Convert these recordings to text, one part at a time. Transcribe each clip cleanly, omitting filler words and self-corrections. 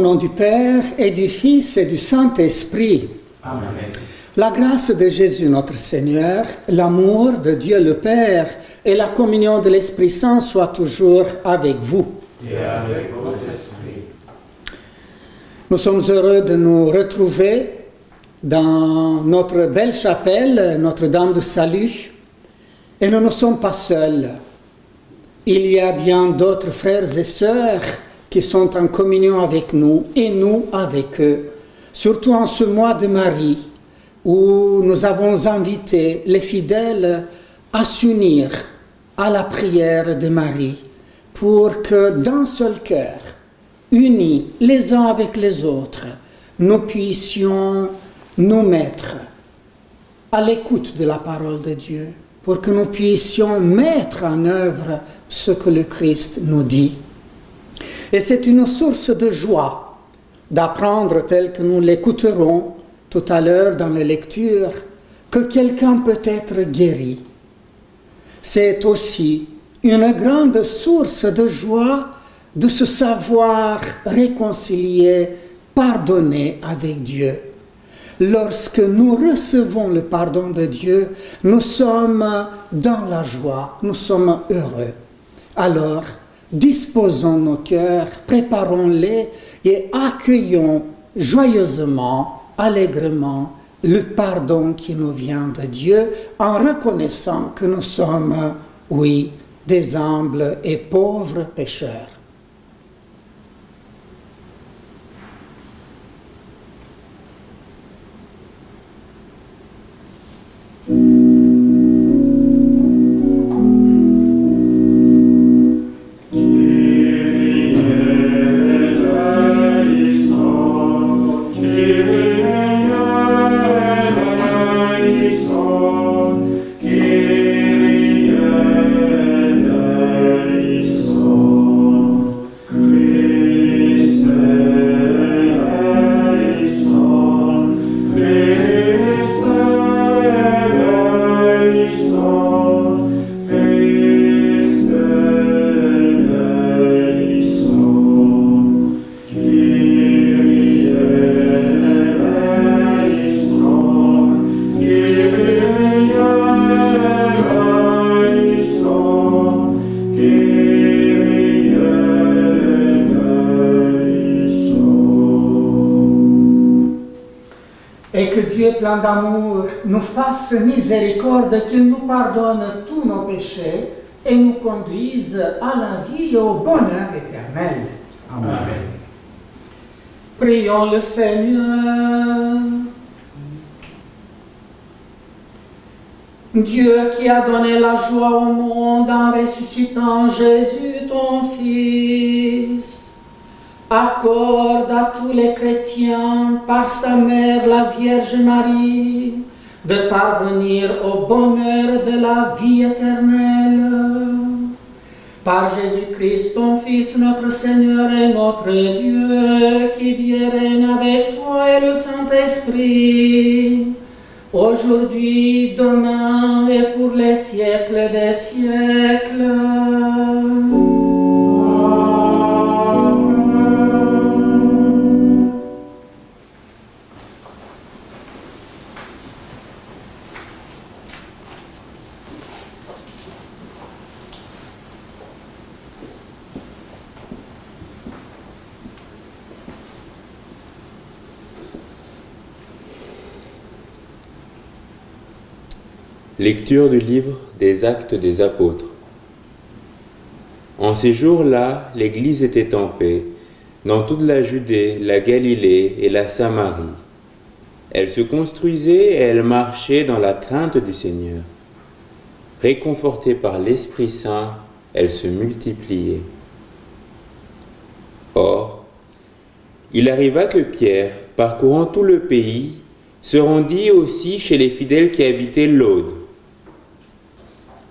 Au nom du Père et du Fils et du Saint-Esprit. Amen. La grâce de Jésus notre Seigneur, l'amour de Dieu le Père et la communion de l'Esprit Saint soient toujours avec vous. Et avec votre esprit. Nous sommes heureux de nous retrouver dans notre belle chapelle, Notre-Dame du Salut, et nous ne sommes pas seuls. Il y a bien d'autres frères et sœurs qui sont en communion avec nous et nous avec eux, surtout en ce mois de Marie, où nous avons invité les fidèles à s'unir à la prière de Marie, pour que d'un seul cœur, unis les uns avec les autres, nous puissions nous mettre à l'écoute de la parole de Dieu, pour que nous puissions mettre en œuvre ce que le Christ nous dit. Et c'est une source de joie d'apprendre, tel que nous l'écouterons tout à l'heure dans les lectures, que quelqu'un peut être guéri. C'est aussi une grande source de joie de se savoir réconcilié, pardonné avec Dieu. Lorsque nous recevons le pardon de Dieu, nous sommes dans la joie, nous sommes heureux. Alors, disposons nos cœurs, préparons-les et accueillons joyeusement, allègrement, le pardon qui nous vient de Dieu en reconnaissant que nous sommes, oui, des humbles et pauvres pécheurs. Plein d'amour, nous fasse miséricorde, qu'il nous pardonne tous nos péchés et nous conduise à la vie et au bonheur éternel. Amen. Prions le Seigneur. Dieu qui a donné la joie au monde en ressuscitant Jésus, ton Fils, accorde à tous les chrétiens, par sa mère, la Vierge Marie, de parvenir au bonheur de la vie éternelle. Par Jésus-Christ, ton Fils, notre Seigneur et notre Dieu, qui vit et règne avec toi et le Saint-Esprit, aujourd'hui, demain et pour les siècles des siècles. Lecture du livre des Actes des Apôtres. En ces jours-là, l'Église était en paix, dans toute la Judée, la Galilée et la Samarie. Elle se construisait et elle marchait dans la crainte du Seigneur. Réconfortée par l'Esprit Saint, elle se multipliait. Or, il arriva que Pierre, parcourant tout le pays, se rendit aussi chez les fidèles qui habitaient l'Aude.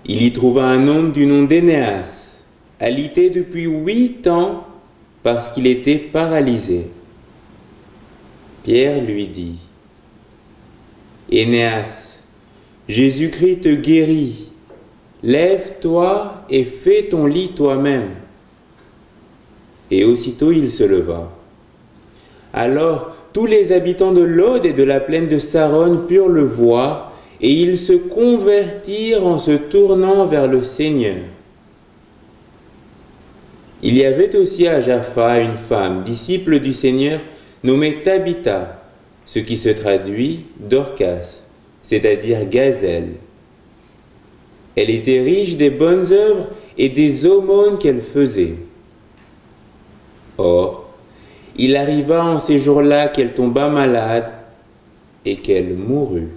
Il y trouva un homme du nom d'Énéas, alité depuis 8 ans parce qu'il était paralysé. Pierre lui dit, « Énéas, Jésus-Christ te guérit, lève-toi et fais ton lit toi-même. » Et aussitôt il se leva. Alors tous les habitants de Lod et de la plaine de Saron purent le voir, et ils se convertirent en se tournant vers le Seigneur. Il y avait aussi à Jaffa une femme, disciple du Seigneur, nommée Tabitha, ce qui se traduit Dorcas, c'est-à-dire gazelle. Elle était riche des bonnes œuvres et des aumônes qu'elle faisait. Or, il arriva en ces jours-là qu'elle tomba malade et qu'elle mourut.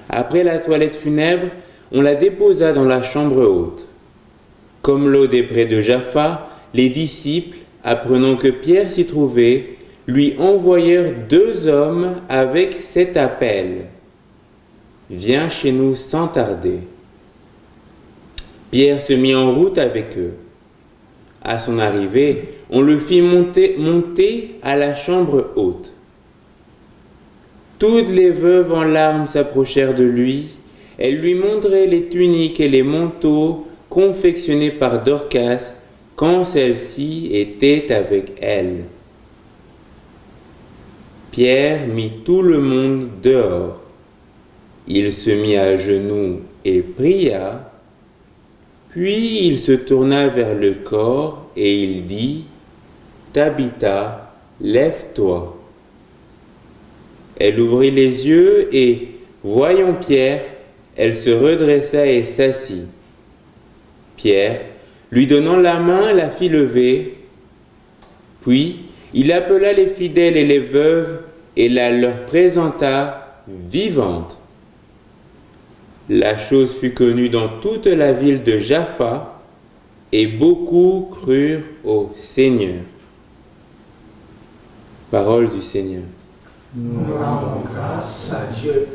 Après la toilette funèbre, on la déposa dans la chambre haute. Comme Lod est près de Jaffa, les disciples, apprenant que Pierre s'y trouvait, lui envoyèrent 2 hommes avec cet appel: « Viens chez nous sans tarder. » Pierre se mit en route avec eux. À son arrivée, on le fit monter à la chambre haute. Toutes les veuves en larmes s'approchèrent de lui. Elles lui montraient les tuniques et les manteaux confectionnés par Dorcas quand celle-ci était avec elle. Pierre mit tout le monde dehors. Il se mit à genoux et pria. Puis il se tourna vers le corps et il dit: « Tabitha, lève-toi. » Elle ouvrit les yeux et, voyant Pierre, elle se redressa et s'assit. Pierre, lui donnant la main, la fit lever. Puis il appela les fidèles et les veuves et la leur présenta vivante. La chose fut connue dans toute la ville de Jaffa, et beaucoup crurent au Seigneur. Parole du Seigneur. Nous rendons grâce à Dieu.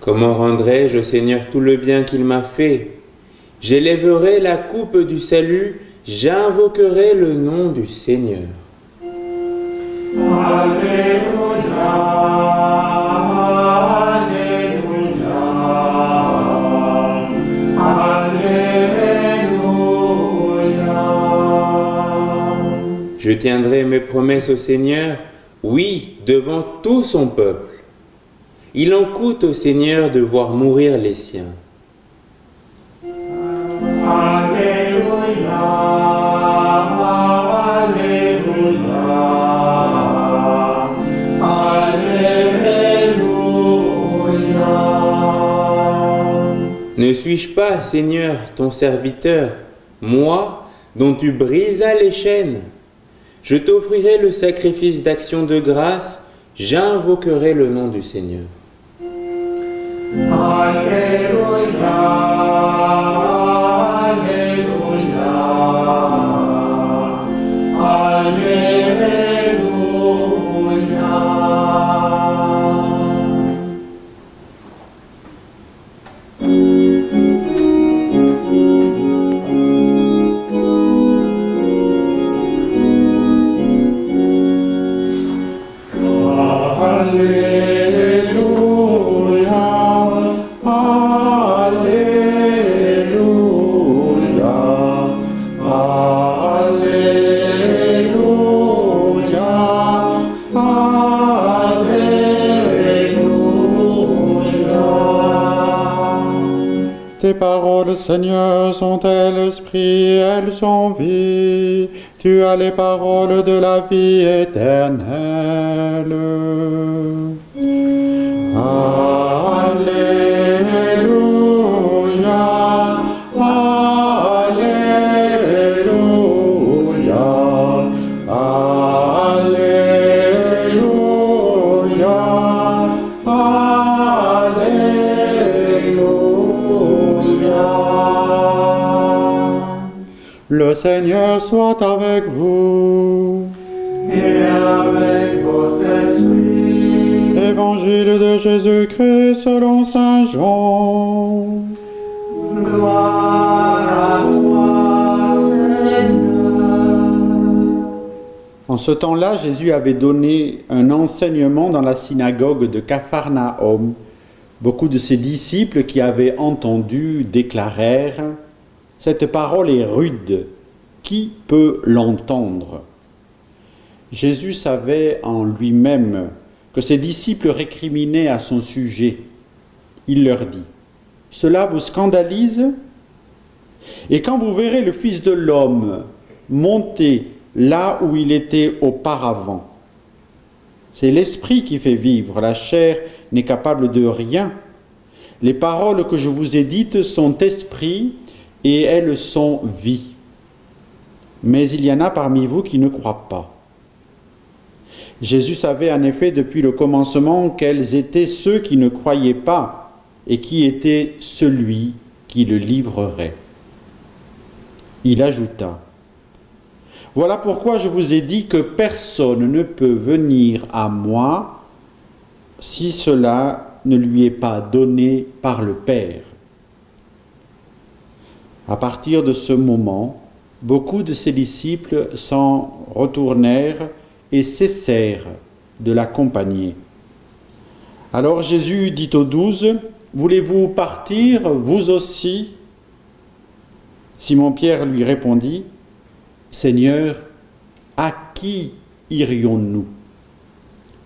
Comment rendrai-je au Seigneur tout le bien qu'il m'a fait? J'élèverai la coupe du salut, j'invoquerai le nom du Seigneur. Alléluia, Alléluia, Alléluia. Je tiendrai mes promesses au Seigneur, oui, devant tout son peuple. Il en coûte au Seigneur de voir mourir les siens. Alléluia, Alléluia, Alléluia. Ne suis-je pas, Seigneur, ton serviteur, moi, dont tu brisas les chaînes? Je t'offrirai le sacrifice d'action de grâce, j'invoquerai le nom du Seigneur. Alléluia, Alléluia, Alléluia. Tes paroles, Seigneur, sont-elles esprit, elles sont vie. Tu as les paroles de la vie éternelle. Alléluia, Alléluia, Alléluia. Le Seigneur soit avec vous. Et et avec votre esprit. Évangile de Jésus-Christ selon saint Jean. Gloire à toi, Seigneur. En ce temps-là, Jésus avait donné un enseignement dans la synagogue de Capharnaüm. Beaucoup de ses disciples qui avaient entendu déclarèrent « Cette parole est rude, qui peut l'entendre ?» Jésus savait en lui-même que ses disciples récriminaient à son sujet. Il leur dit « Cela vous scandalise ? Et quand vous verrez le Fils de l'homme monter là où il était auparavant, c'est l'esprit qui fait vivre, la chair n'est capable de rien. Les paroles que je vous ai dites sont esprit et elles sont vie. Mais il y en a parmi vous qui ne croient pas. » Jésus savait en effet depuis le commencement quels étaient ceux qui ne croyaient pas et qui était celui qui le livrerait. Il ajouta « Voilà pourquoi je vous ai dit que personne ne peut venir à moi si cela ne lui est pas donné par le Père. » À partir de ce moment, beaucoup de ses disciples s'en retournèrent et cessèrent de l'accompagner. Alors Jésus dit aux 12, « Voulez-vous partir, vous aussi ?» Simon-Pierre lui répondit, « Seigneur, à qui irions-nous ?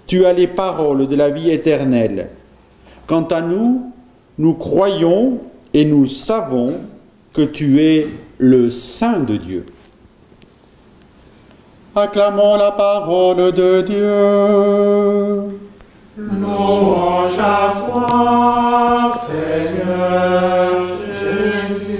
Tu as les paroles de la vie éternelle. Quant à nous, nous croyons et nous savons que tu es le Saint de Dieu. » Acclamons la parole de Dieu. Louange à toi, Seigneur Jésus.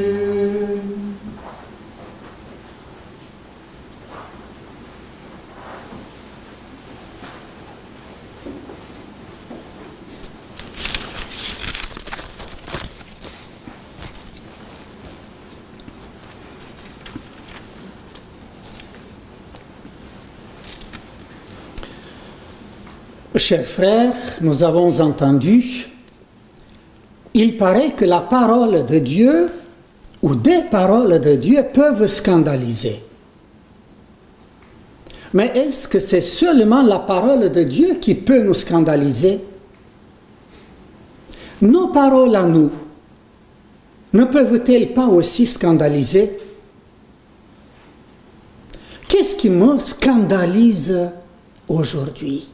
Chers frères, nous avons entendu, il paraît que la parole de Dieu ou des paroles de Dieu peuvent scandaliser. Mais est-ce que c'est seulement la parole de Dieu qui peut nous scandaliser? Nos paroles à nous ne peuvent-elles pas aussi scandaliser? Qu'est-ce qui me scandalise aujourd'hui?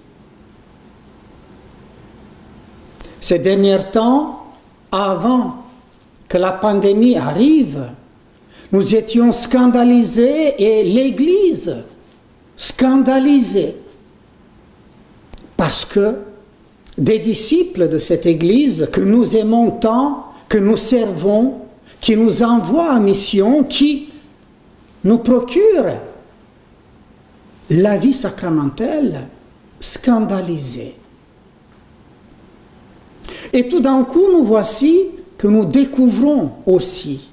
Ces derniers temps, avant que la pandémie arrive, nous étions scandalisés et l'Église scandalisée parce que des disciples de cette Église que nous aimons tant, que nous servons, qui nous envoient en mission, qui nous procurent la vie sacramentelle, scandalisée. Et tout d'un coup, nous voici que nous découvrons aussi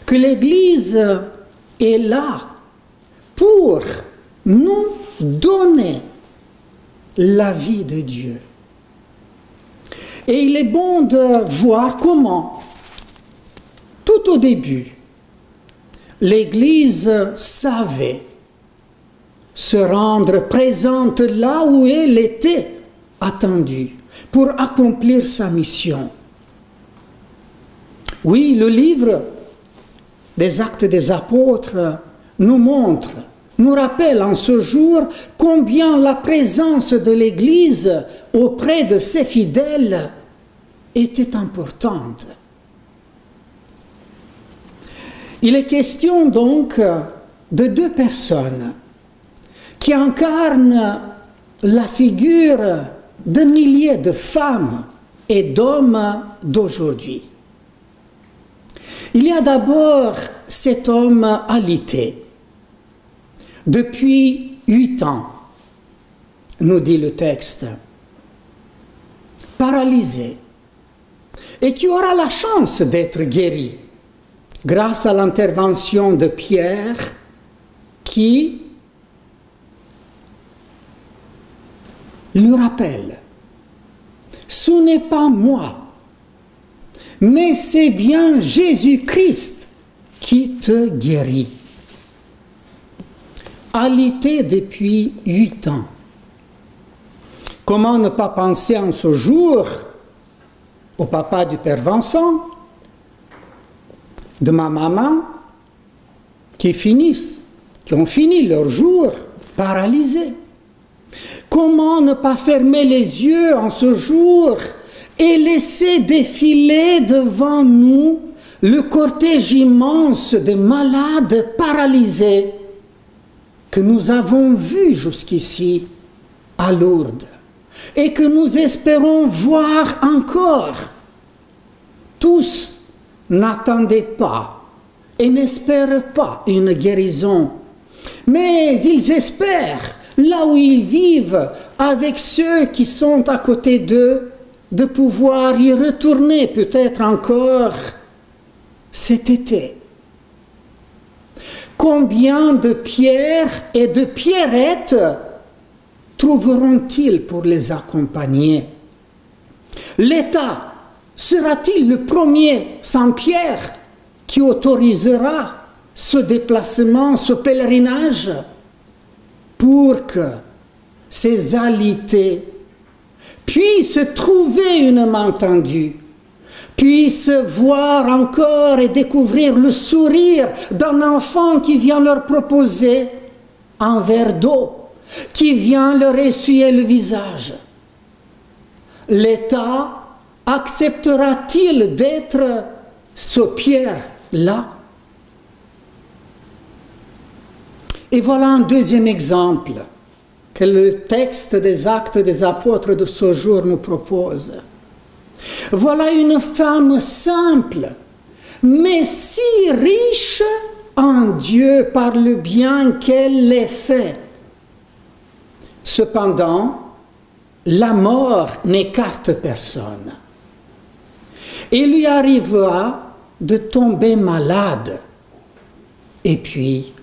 que l'Église est là pour nous donner la vie de Dieu. Et il est bon de voir comment, tout au début, l'Église savait se rendre présente là où elle était attendue pour accomplir sa mission. Oui, le livre des Actes des Apôtres nous montre, nous rappelle en ce jour combien la présence de l'Église auprès de ses fidèles était importante. Il est question donc de deux personnes qui incarnent la figure de milliers de femmes et d'hommes d'aujourd'hui. Il y a d'abord cet homme alité. Depuis 8 ans, nous dit le texte, paralysé, et qui aura la chance d'être guéri grâce à l'intervention de Pierre qui le rappelle. Ce n'est pas moi, mais c'est bien Jésus-Christ qui te guérit. Alité depuis 8 ans. Comment ne pas penser en ce jour au papa du Père Vincent, de ma maman, qui ont fini leur jour paralysés. Comment ne pas fermer les yeux en ce jour et laisser défiler devant nous le cortège immense de malades paralysés que nous avons vus jusqu'ici à Lourdes et que nous espérons voir encore. Tous n'attendaient pas et n'espèrent pas une guérison, mais ils espèrent, là où ils vivent, avec ceux qui sont à côté d'eux, de pouvoir y retourner peut-être encore cet été. Combien de pierres et de pierrettes trouveront-ils pour les accompagner? L'État sera-t-il le premier sans pierre qui autorisera ce déplacement, ce pèlerinage, pour que ces alités puissent trouver une main tendue, puissent voir encore et découvrir le sourire d'un enfant qui vient leur proposer un verre d'eau, qui vient leur essuyer le visage? L'État acceptera-t-il d'être ce pierre-là? Et voilà un deuxième exemple que le texte des Actes des Apôtres de ce jour nous propose. Voilà une femme simple, mais si riche en Dieu par le bien qu'elle ait fait. Cependant, la mort n'écarte personne. Il lui arriva de tomber malade et puis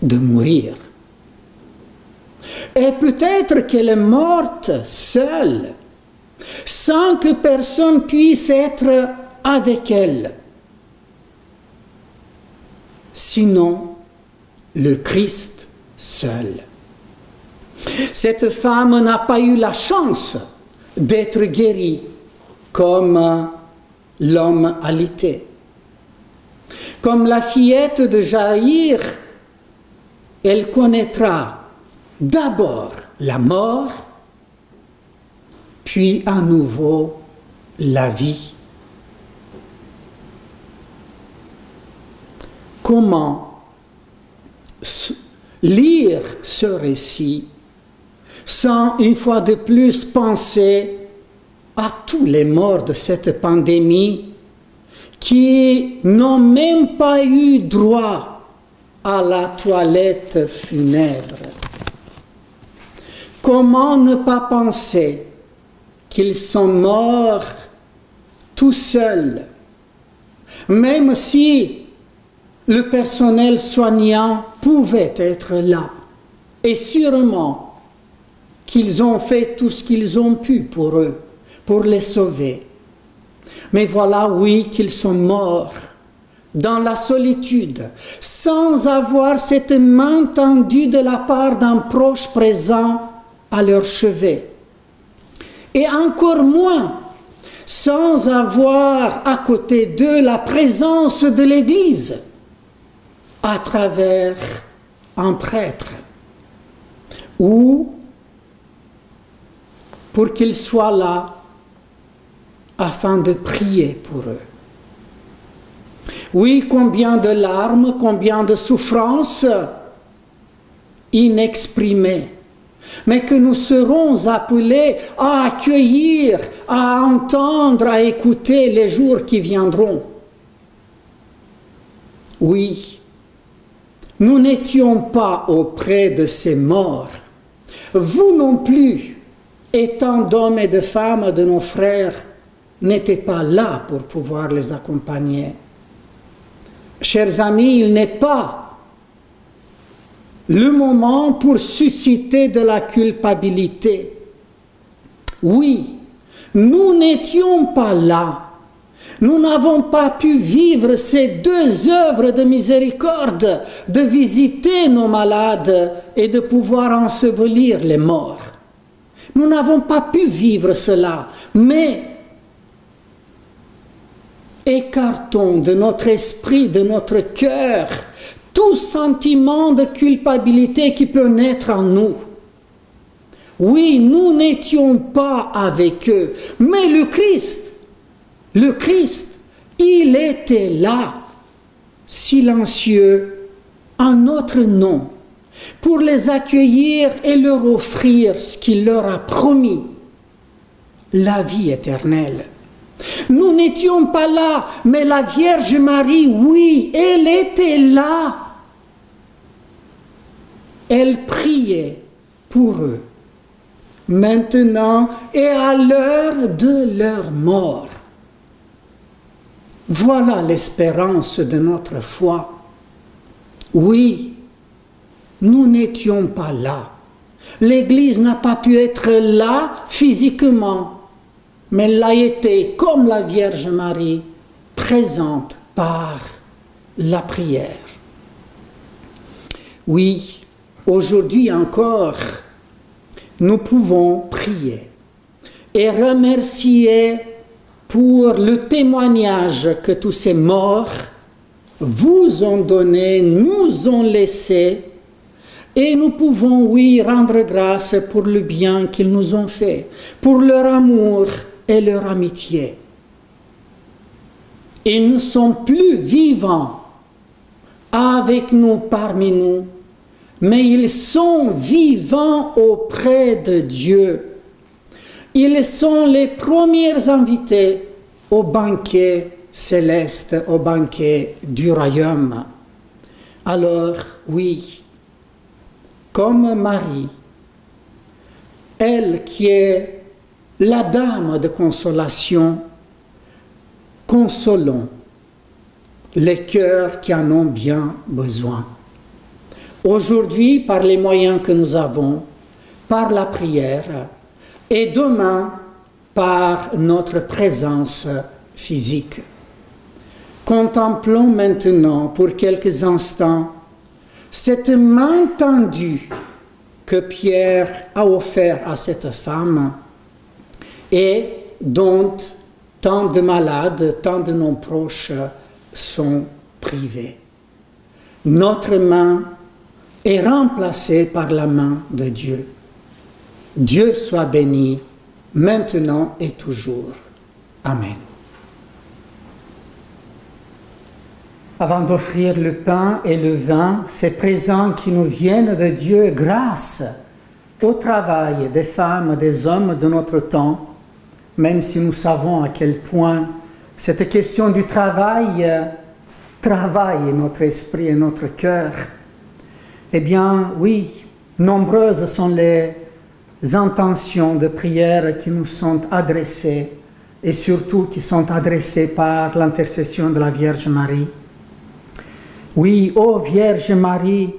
de mourir. Et peut-être qu'elle est morte seule, sans que personne puisse être avec elle. Sinon, le Christ seul. Cette femme n'a pas eu la chance d'être guérie comme l'homme alité. Comme la fillette de Jaïr, elle connaîtra d'abord la mort, puis à nouveau la vie. Comment lire ce récit sans une fois de plus penser à tous les morts de cette pandémie qui n'ont même pas eu droit à la toilette funèbre? Comment ne pas penser qu'ils sont morts tout seuls, même si le personnel soignant pouvait être là, et sûrement qu'ils ont fait tout ce qu'ils ont pu pour eux, pour les sauver. Mais voilà, oui, qu'ils sont morts dans la solitude, sans avoir cette main tendue de la part d'un proche présent à leur chevet. Et encore moins, sans avoir à côté d'eux la présence de l'Église, à travers un prêtre, ou pour qu'il soit là afin de prier pour eux. Oui, combien de larmes, combien de souffrances inexprimées, mais que nous serons appelés à accueillir, à entendre, à écouter les jours qui viendront. Oui, nous n'étions pas auprès de ces morts. Vous non plus, étant d'hommes et de femmes de nos frères, n'étaient pas là pour pouvoir les accompagner. Chers amis, il n'est pas le moment pour susciter de la culpabilité Oui, nous n'étions pas là. Nous n'avons pas pu vivre ces deux œuvres de miséricorde, de visiter nos malades et de pouvoir ensevelir les morts. Nous n'avons pas pu vivre cela, mais écartons de notre esprit, de notre cœur, tout sentiment de culpabilité qui peut naître en nous. Oui, nous n'étions pas avec eux, mais le Christ, il était là, silencieux, en notre nom, pour les accueillir et leur offrir ce qu'il leur a promis, la vie éternelle. Nous n'étions pas là, mais la Vierge Marie, oui, elle était là. Elle priait pour eux, maintenant et à l'heure de leur mort. Voilà l'espérance de notre foi. Oui, nous n'étions pas là. L'Église n'a pas pu être là physiquement, mais elle l'a été, comme la Vierge Marie, présente par la prière. Oui, aujourd'hui encore, nous pouvons prier et remercier pour le témoignage que tous ces morts vous ont donné, nous ont laissé, et nous pouvons, oui, rendre grâce pour le bien qu'ils nous ont fait, pour leur amour et leur amitié. Ils ne sont plus vivants avec nous, parmi nous, mais ils sont vivants auprès de Dieu. Ils sont les premiers invités au banquet céleste, au banquet du royaume. Alors, oui, comme Marie, elle qui est la dame de consolation, consolons les cœurs qui en ont bien besoin. Aujourd'hui, par les moyens que nous avons, par la prière, et demain, par notre présence physique. Contemplons maintenant pour quelques instants cette main tendue que Pierre a offerte à cette femme et dont tant de malades, tant de nos proches sont privés. Notre main est remplacée par la main de Dieu. Dieu soit béni, maintenant et toujours. Amen. Avant d'offrir le pain et le vin, ces présents qui nous viennent de Dieu grâce au travail des femmes, des hommes de notre temps, même si nous savons à quel point cette question du travail travaille notre esprit et notre cœur, eh bien, oui, nombreuses sont les intentions de prière qui nous sont adressées et surtout qui sont adressées par l'intercession de la Vierge Marie. Oui, ô Vierge Marie,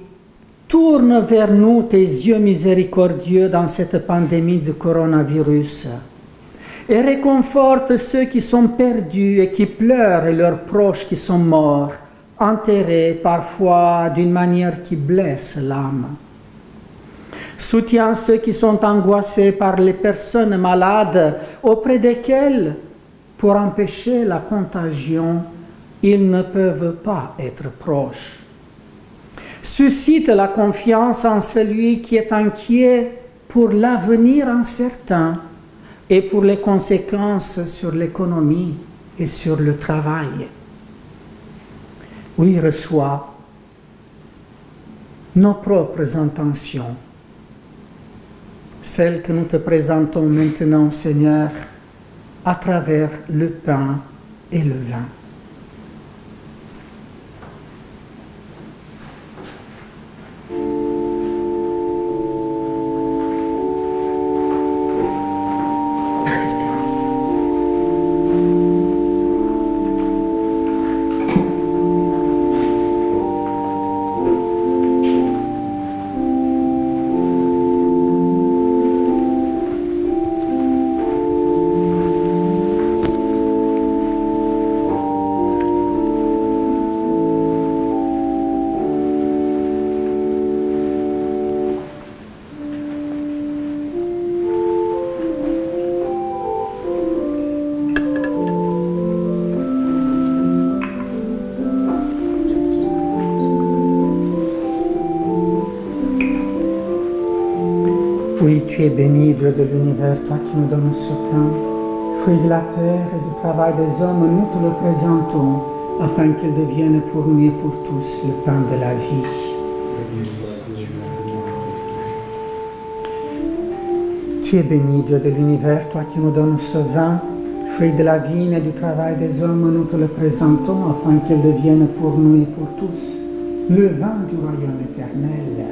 tourne vers nous tes yeux miséricordieux dans cette pandémie de coronavirus et réconforte ceux qui sont perdus et qui pleurent et leurs proches qui sont morts, enterrés parfois d'une manière qui blesse l'âme. Soutiens ceux qui sont angoissés par les personnes malades auprès desquelles, pour empêcher la contagion, ils ne peuvent pas être proches. Suscite la confiance en celui qui est inquiet pour l'avenir incertain et pour les conséquences sur l'économie et sur le travail. Oui, reçois nos propres intentions, celles que nous te présentons maintenant, Seigneur, à travers le pain et le vin. Tu es béni, Dieu de l'univers, toi qui nous donnes ce pain, fruit de la terre et du travail des hommes, nous te le présentons, afin qu'il devienne pour nous et pour tous le pain de la vie. Tu es béni, Dieu de l'univers, toi qui nous donnes ce vin, fruit de la vigne et du travail des hommes, nous te le présentons, afin qu'il devienne pour nous et pour tous le vin du royaume éternel.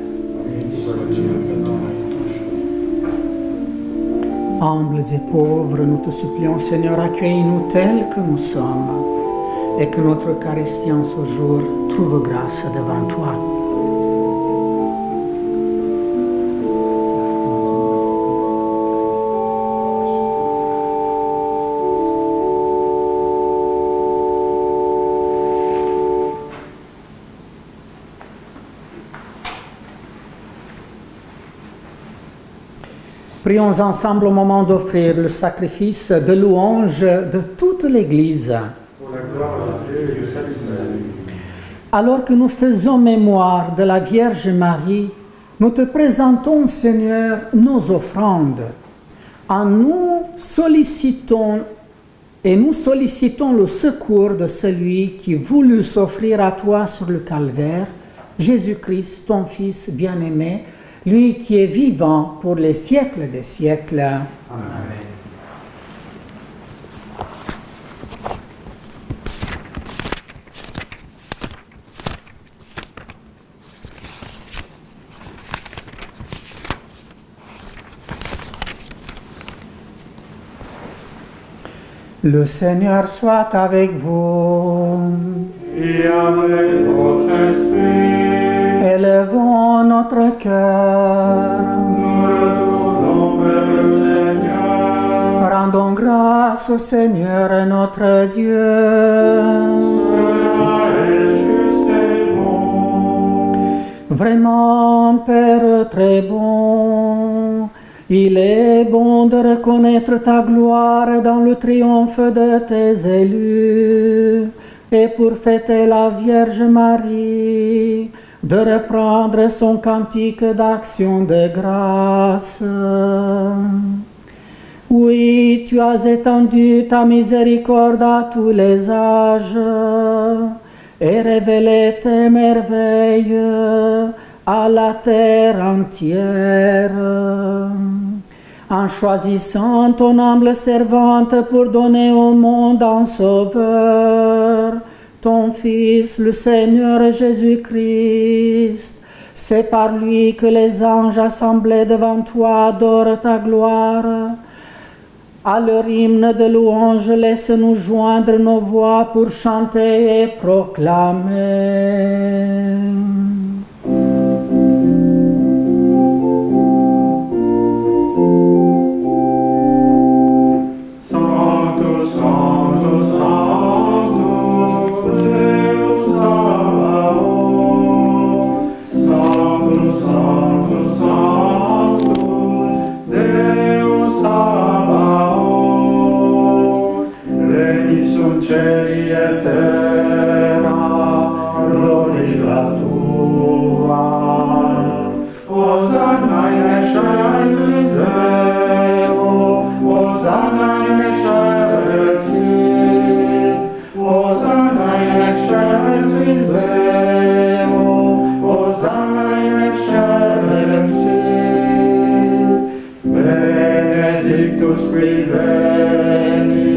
Humbles et pauvres, nous te supplions, Seigneur, accueille-nous tels que nous sommes, et que notre Eucharistie en ce jour trouve grâce devant toi. Prions ensemble au moment d'offrir le sacrifice de louange de toute l'Église. Pour la gloire de Dieu et le salut. Alors que nous faisons mémoire de la Vierge Marie, nous te présentons, Seigneur, nos offrandes. Nous sollicitons le secours de celui qui voulut s'offrir à toi sur le calvaire, Jésus-Christ, ton Fils bien-aimé, lui qui est vivant pour les siècles des siècles. Amen. Le Seigneur soit avec vous. Et avec votre esprit. Élevons notre cœur. Nous retournons vers le Seigneur. Rendons grâce au Seigneur notre Dieu. Cela est juste et bon. Vraiment, Père très bon, il est bon de reconnaître ta gloire dans le triomphe de tes élus, et pour fêter la Vierge Marie, de reprendre son cantique d'action de grâce. Oui, tu as étendu ta miséricorde à tous les âges et révélé tes merveilles à la terre entière. En choisissant ton humble servante pour donner au monde un sauveur, ton Fils, le Seigneur Jésus-Christ, c'est par lui que les anges assemblés devant toi adorent ta gloire. À leur hymne de louange, laisse-nous joindre nos voix pour chanter et proclamer. Cieli e terra, gloria tua. Hosanna in excelsis Deo, Hosanna in excelsis, Hosanna in excelsis Deo, Hosanna in excelsis. Benedictus qui veni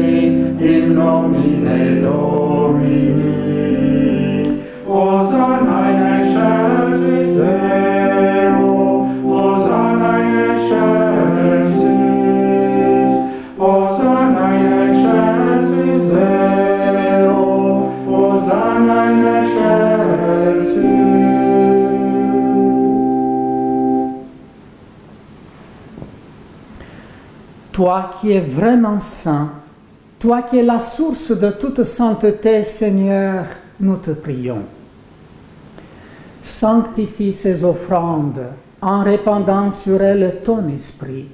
in nomine Domini. Hosanna in excelsis Deo, Hosanna in excelsis, Hosanna in excelsis Deo, Hosanna in excelsis. Toi qui es vraiment saint, toi qui es la source de toute sainteté, Seigneur, nous te prions. Sanctifie ces offrandes en répandant sur elles ton esprit,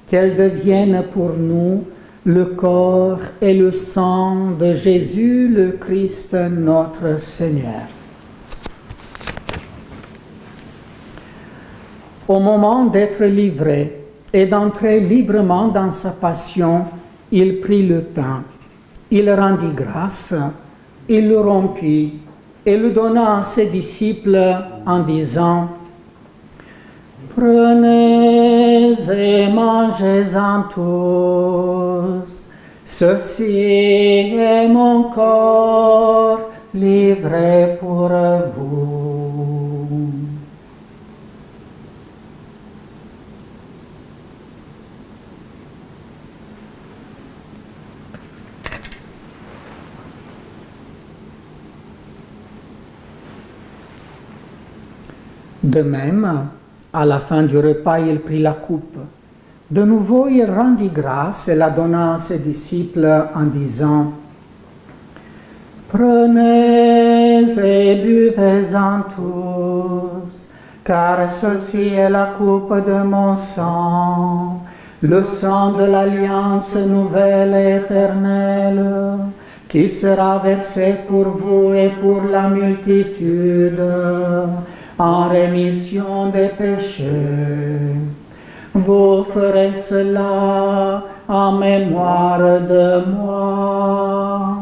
qu'elles deviennent pour nous le corps et le sang de Jésus le Christ notre Seigneur. Au moment d'être livré, et d'entrer librement dans sa passion, il prit le pain. Il rendit grâce, il le rompit et le donna à ses disciples en disant: Prenez et mangez-en tous, ceci est mon corps livré pour vous. De même, à la fin du repas, il prit la coupe. De nouveau, il rendit grâce et la donna à ses disciples en disant: Prenez et buvez-en tous, car ceci est la coupe de mon sang, le sang de l'alliance nouvelle et éternelle, qui sera versé pour vous et pour la multitude, en rémission des péchés. Vous ferez cela en mémoire de moi.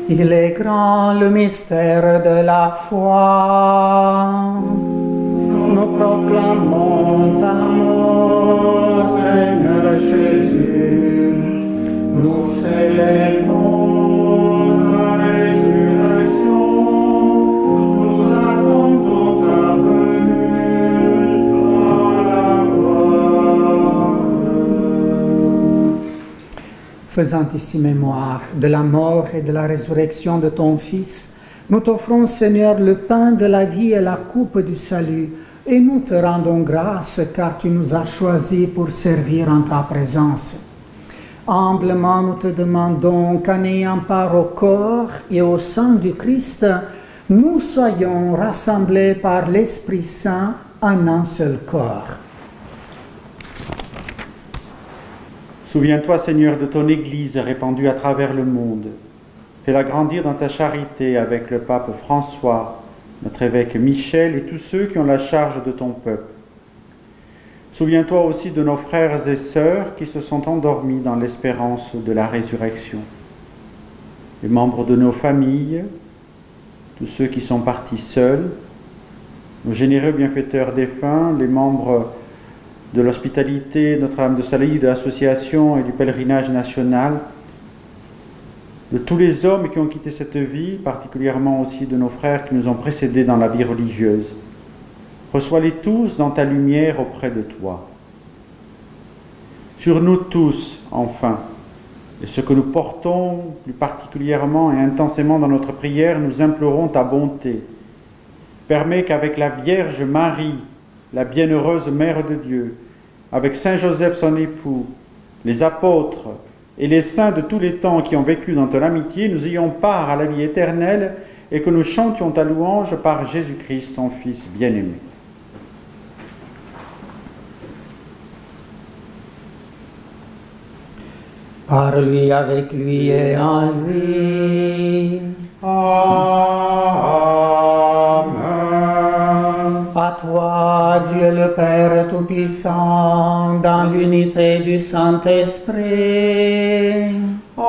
Il est grand le mystère de la foi. Nous proclamons ta mort, Seigneur Jésus. Nous célébrons ta résurrection. Nous attendons ta venue dans la gloire. Faisant ici mémoire de la mort et de la résurrection de ton Fils, nous t'offrons, Seigneur, le pain de la vie et la coupe du salut, et nous te rendons grâce car tu nous as choisis pour servir en ta présence. Humblement, nous te demandons qu'en ayant part au corps et au sang du Christ, nous soyons rassemblés par l'Esprit Saint en un seul corps. Souviens-toi, Seigneur, de ton Église répandue à travers le monde. Fais-la grandir dans ta charité avec le pape François, notre évêque Michel et tous ceux qui ont la charge de ton peuple. Souviens-toi aussi de nos frères et sœurs qui se sont endormis dans l'espérance de la résurrection. Les membres de nos familles, tous ceux qui sont partis seuls, nos généreux bienfaiteurs défunts, les membres de l'hospitalité Notre-Dame de Salut, de l'association et du pèlerinage national, de tous les hommes qui ont quitté cette vie, particulièrement aussi de nos frères qui nous ont précédés dans la vie religieuse. Reçois-les tous dans ta lumière auprès de toi. Sur nous tous, enfin, et ce que nous portons plus particulièrement et intensément dans notre prière, nous implorons ta bonté. Permets qu'avec la Vierge Marie, la bienheureuse Mère de Dieu, avec Saint Joseph son époux, les apôtres et les saints de tous les temps qui ont vécu dans ton amitié, nous ayons part à la vie éternelle et que nous chantions ta louange par Jésus-Christ, ton Fils bien-aimé. Par lui, avec lui et en lui. Amen. À toi, Dieu le Père Tout-Puissant, dans l'unité du Saint-Esprit. Amen.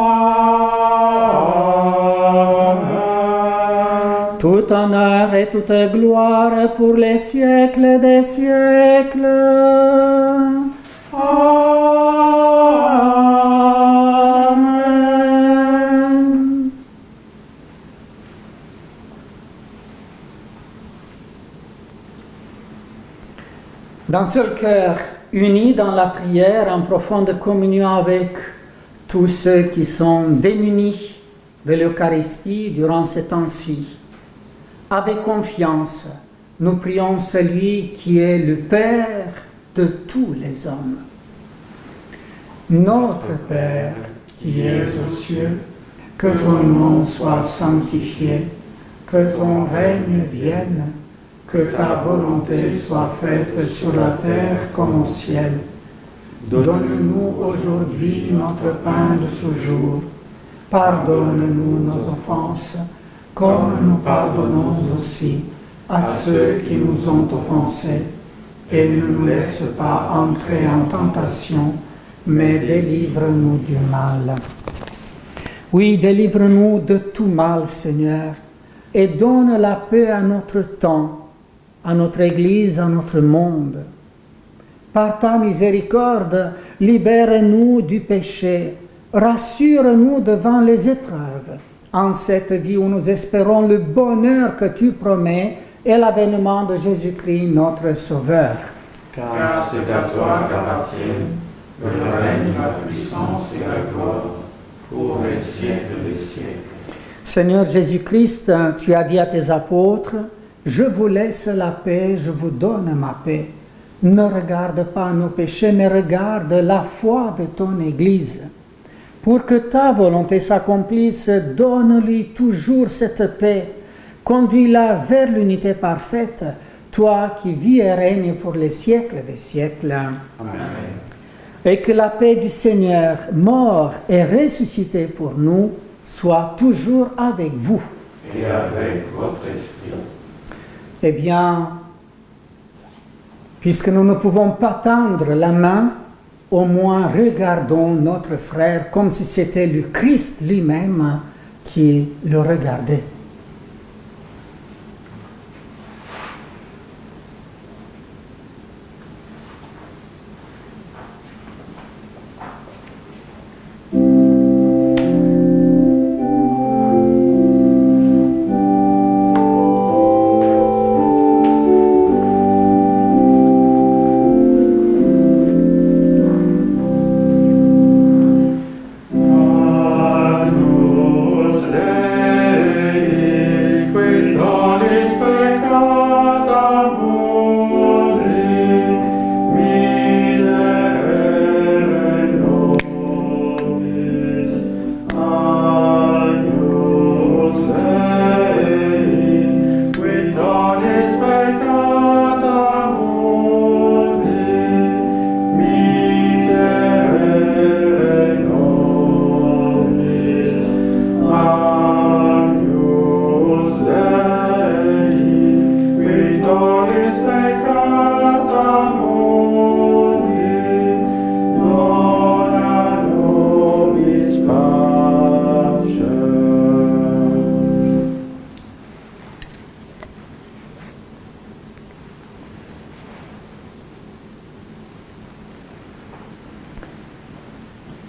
Tout honneur et toute gloire pour les siècles des siècles. Amen. D'un seul cœur, unis dans la prière, en profonde communion avec tous ceux qui sont démunis de l'Eucharistie durant ces temps-ci, avec confiance, nous prions celui qui est le Père de tous les hommes. Notre Père, qui es aux cieux, que ton nom soit sanctifié, que ton règne vienne, que ta volonté soit faite sur la terre comme au ciel. Donne-nous aujourd'hui notre pain de ce jour. Pardonne-nous nos offenses, comme nous pardonnons aussi à ceux qui nous ont offensés. Et ne nous laisse pas entrer en tentation, mais délivre-nous du mal. Oui, délivre-nous de tout mal, Seigneur, et donne la paix à notre temps, à notre Église, à notre monde. Par ta miséricorde, libère-nous du péché, rassure-nous devant les épreuves, en cette vie où nous espérons le bonheur que tu promets et l'avènement de Jésus-Christ, notre Sauveur. Car c'est à toi qu'appartiennent le règne, la puissance et la gloire pour les siècles des siècles. Seigneur Jésus-Christ, tu as dit à tes apôtres, « Je vous laisse la paix, je vous donne ma paix. Ne regarde pas nos péchés, mais regarde la foi de ton Église. Pour que ta volonté s'accomplisse, donne-lui toujours cette paix. Conduis-la vers l'unité parfaite, toi qui vis et règnes pour les siècles des siècles. » Amen. Et que la paix du Seigneur, mort et ressuscité pour nous, soit toujours avec vous. Et avec votre esprit. Eh bien, puisque nous ne pouvons pas tendre la main, au moins regardons notre frère comme si c'était le Christ lui-même qui le regardait.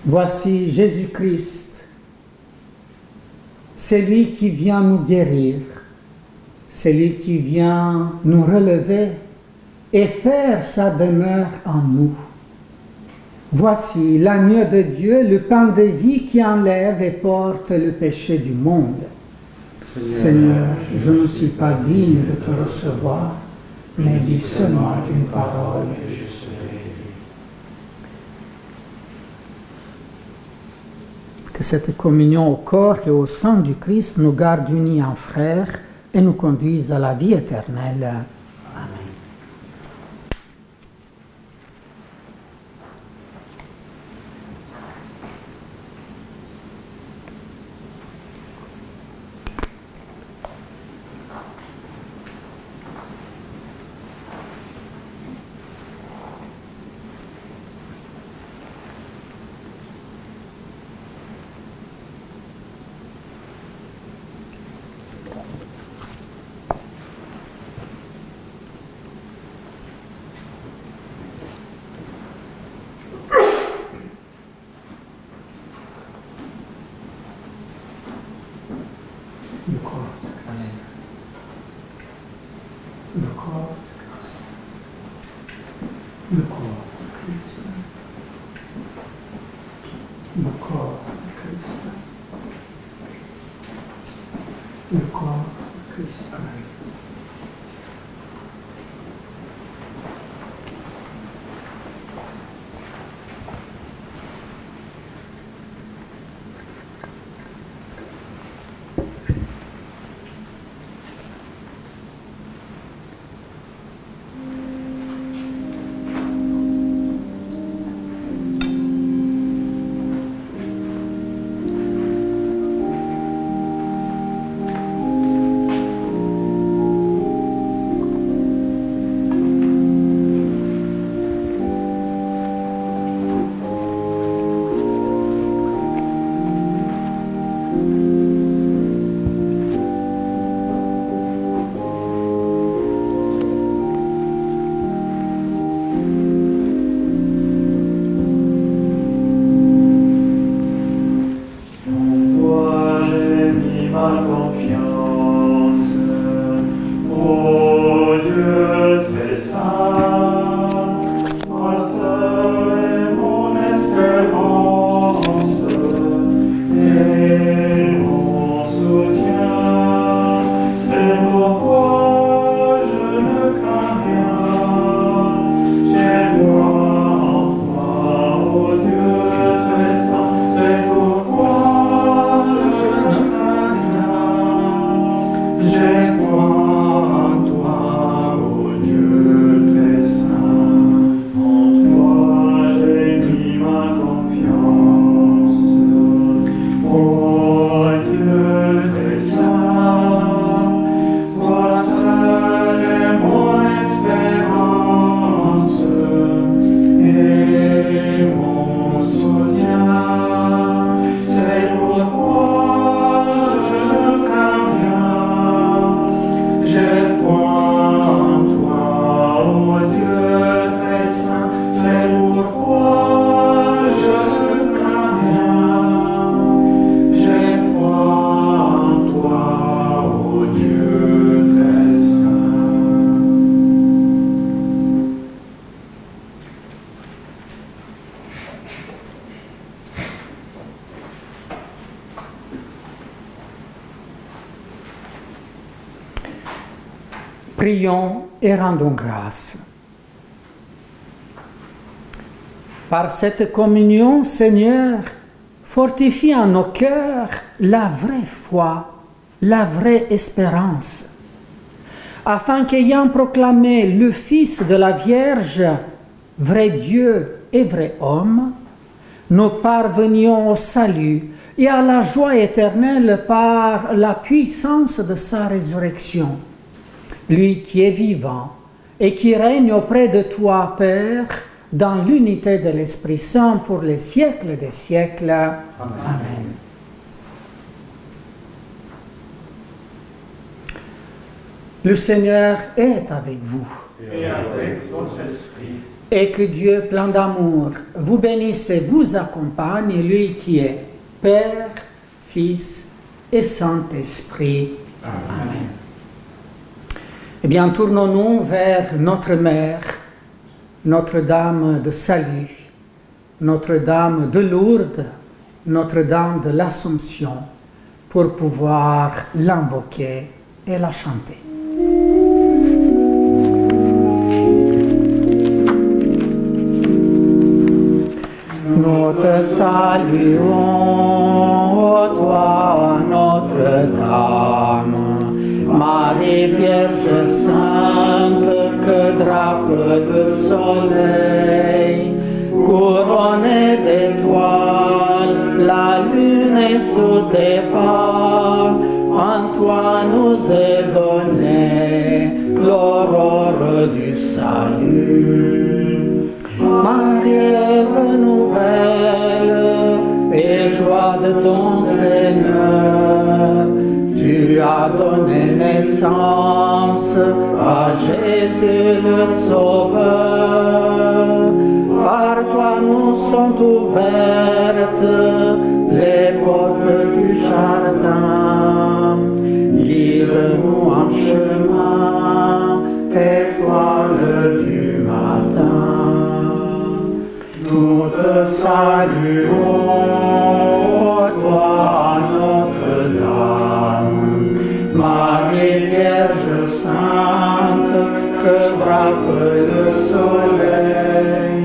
Voici Jésus-Christ, c'est lui qui vient nous guérir, c'est lui qui vient nous relever et faire sa demeure en nous. Voici l'agneau de Dieu, le pain de vie qui enlève et porte le péché du monde. Seigneur, je ne suis pas digne de te recevoir, mais dis seulement une parole et je serai guéri. Que cette communion au corps et au sang du Christ nous garde unis en frères et nous conduise à la vie éternelle. Amen. Le corps de Christ. Le corps de Christ. Le corps de Christ. Le corps de Christ. Le corps de Christ. ma confiance. Ô Dieu très saint, toi seul est mon espérance et mon soutien. C'est pourquoi je ne crains rien. J'ai foi en toi, ô Dieu très saint. C'est pourquoi je ne crains rien. J'ai foi en toi, ô Dieu très saint. En toi j'ai mis ma confiance. Ô Dieu très saint, toi seul est mon espérance et mon soutien. C'est pourquoi je ne crains rien. J'ai foi en toi, ô Dieu très saint. C'est pourquoi je ne crains rien. J'ai foi en toi, ô Dieu très saint. Prions et rendons grâce. Par cette communion, Seigneur, fortifie en nos cœurs la vraie foi, la vraie espérance, afin qu'ayant proclamé le Fils de la Vierge, vrai Dieu et vrai homme, nous parvenions au salut et à la joie éternelle par la puissance de sa résurrection. Lui qui est vivant et qui règne auprès de toi, Père, dans l'unité de l'Esprit Saint pour les siècles des siècles. Amen. Le Seigneur est avec vous. Et avec votre esprit. Et que Dieu, plein d'amour, vous bénisse et vous accompagne, lui qui est Père, Fils et Saint-Esprit. Amen. Eh bien, tournons-nous vers notre Mère, Notre-Dame de Salut, Notre-Dame de Lourdes, Notre-Dame de l'Assomption, pour pouvoir l'invoquer et la chanter. Nous te saluons, ô toi, Notre-Dame, Marie Vierge Sainte, que drape le soleil, couronnée d'étoiles, la lune est sous tes pas, en toi nous est donnée l'aurore du salut. Marie, nouvelle et joie de ton Seigneur, tu as donné naissance à Jésus le Sauveur. Par toi nous sont ouvertes les portes du jardin. Guide-nous en chemin, étoile du matin. Nous te saluons, toi, Notre-Dame, Marie Vierge Sainte, que drape le soleil,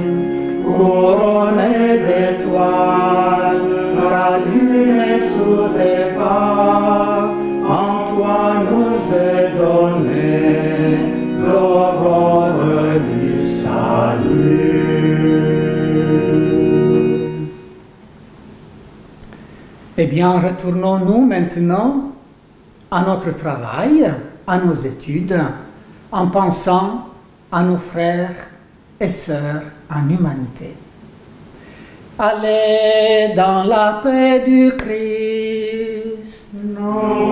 couronnée d'étoiles, la lune est sous tes pas, en toi nous est donnée l'aurore du salut. Eh bien, retournons-nous maintenant à notre travail, à nos études, en pensant à nos frères et sœurs en humanité. Allez dans la paix du Christ. Nous